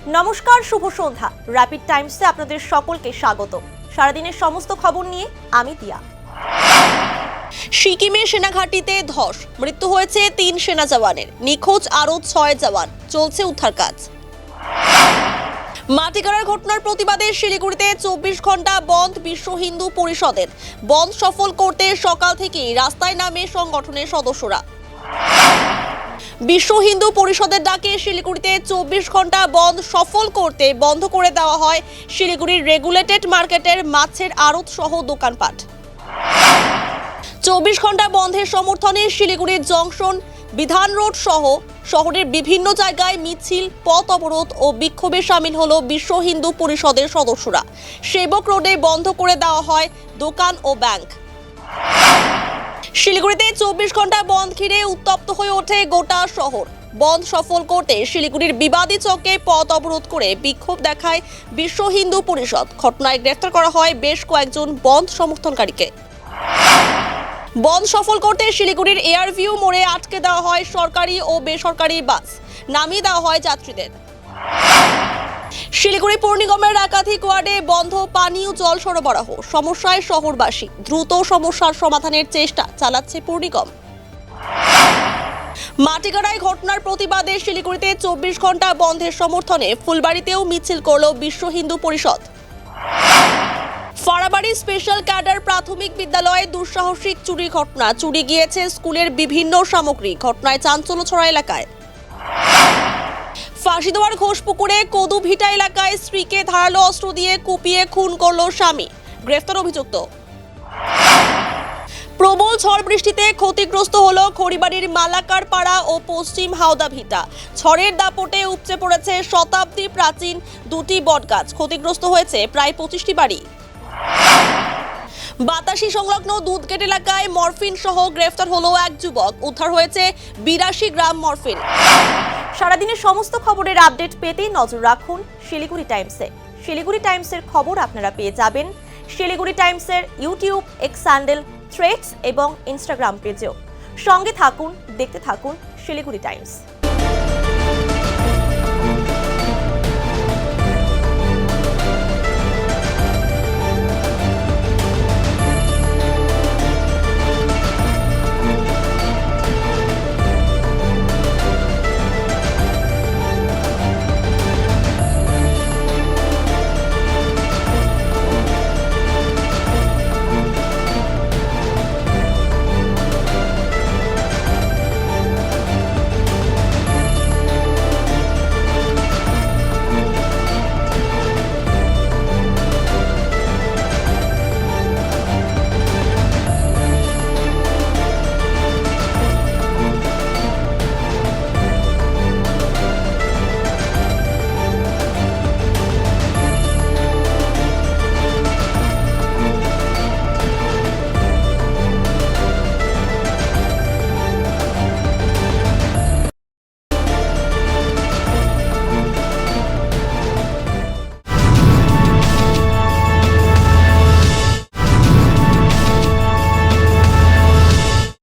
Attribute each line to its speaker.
Speaker 1: নমস্কার, শুভ সন্ধ্যা। র্যাপিড টাইমসে আপনাদের সকলকে স্বাগত। সারাদিনের সমস্ত খবর নিয়ে আমি তিয়া। সিকিমের সেনাঘাঁটিতে ধস, মৃত্যু হয়েছে 3 সেনা জওয়ানের, নিখোঁজ আরও 6 জওয়ান, চলছে উদ্ধার কাজ। মাটিকাড়ার ঘটনার প্রতিবাদে শিলিগুড়িতে 24 ঘন্টা বন্ধ বিশ্ব হিন্দু পরিষদের। বন্ধ সফল করতে সকাল থেকেই রাস্তায় নামে সংগঠনের সদস্যরা। বিশ্ব হিন্দু পরিষদের ডাকে শিলিগুড়িতে 24 ঘন্টা বন্ধ সফল করতে বন্ধ করে দেওয়া হয় শিলিগুড়ির রেগুলেটেড মার্কেটের মাছের আড়ত সহ দোকানপাট। 24 ঘন্টা বন্ধের সমর্থনে শিলিগুড়ির জংশন, বিধান রোড সহ শহরের বিভিন্ন জায়গায় মিছিল, পথ অবরোধ ও বিক্ষোভে সামিল হলো বিশ্ব হিন্দু পরিষদের সদস্যরা। সেবক রোডে বন্ধ করে দেওয়া হয় দোকান ও ব্যাংক। শিলিগুড়িতে 24 ঘন্টা বন্ধ ঘিরে উত্তপ্ত হয়ে ওঠে গোটা শহর। বন্ধ সফল করতে শিলিগুড়ির বিবাদী চকে পথ অবরোধ করে বিক্ষোভ দেখায় বিশ্ব হিন্দু পরিষদ। ঘটনায় গ্রেফতার করা হয় বেশ কয়েকজন বন্ধ সমর্থনকারীকে। বন্ধ সফল করতে শিলিগুড়ির এয়ারভিউ মোড়ে আটকে দেওয়া হয় সরকারি ও বেসরকারি বাস, নামিয়ে দেওয়া হয় যাত্রীদের। শিলিগুড়ি পৌর নিগমের একাধিক ওয়ার্ডে বন্ধ পানীয় জল সরবরাহ, সমস্যায় শহরবাসী। দ্রুত সমস্যার সমাধানের চেষ্টা চালাচ্ছে পৌর নিগম। মাটিকাড়ায় ঘটনার প্রতিবাদে শিলিগুড়িতে 24 ঘন্টা বন্ধের সমর্থনে ফুলবাড়িতেও মিছিল করল বিশ্ব হিন্দু পরিষদ। ফারাবাড়ি স্পেশাল ক্যাডার প্রাথমিক বিদ্যালয়ে দুঃসাহসিক চুরি ঘটনা, চুরি গিয়েছে স্কুলের বিভিন্ন সামগ্রী। ঘটনায় চাঞ্চল্য ছড়া এলাকায়। ফাঁসিদোয়ার ঘোষপুকুরে কদুভিটা এলাকায় স্ত্রীকে ধারালো অস্ত্র দিয়ে কুপিয়ে খুন করল স্বামী, গ্রেফতার অভিযুক্ত। প্রবল ঝড় বৃষ্টিতে ক্ষতিগ্রস্ত হলো খড়িবাড়ির মালাকার পাড়া ও পশ্চিম হাওদা ভিটা। ঝড়ের দাপটে উপচে পড়েছে শতাব্দী প্রাচীন 2টি বটগাছ। ক্ষতিগ্রস্ত হয়েছে প্রায় 25টি বাড়ি। বাতাসি সংলগ্ন দুধগেট এলাকায় মরফিন সহ গ্রেফতার হলো এক যুবক। উদ্ধার হয়েছে 82 গ্রাম মরফিন। সারাদিনের সমস্ত খবরের আপডেট পেতে নজর রাখুন শিলিগুড়ি টাইমসে। শিলিগুড়ি টাইমসের খবর আপনারা পেয়ে যাবেন শিলিগুড়ি টাইমসের ইউটিউব, এক্স হ্যান্ডেল, থ্রেডস এবং ইনস্টাগ্রাম পেজেও। সঙ্গে থাকুন, দেখতে থাকুন শিলিগুড়ি টাইমস।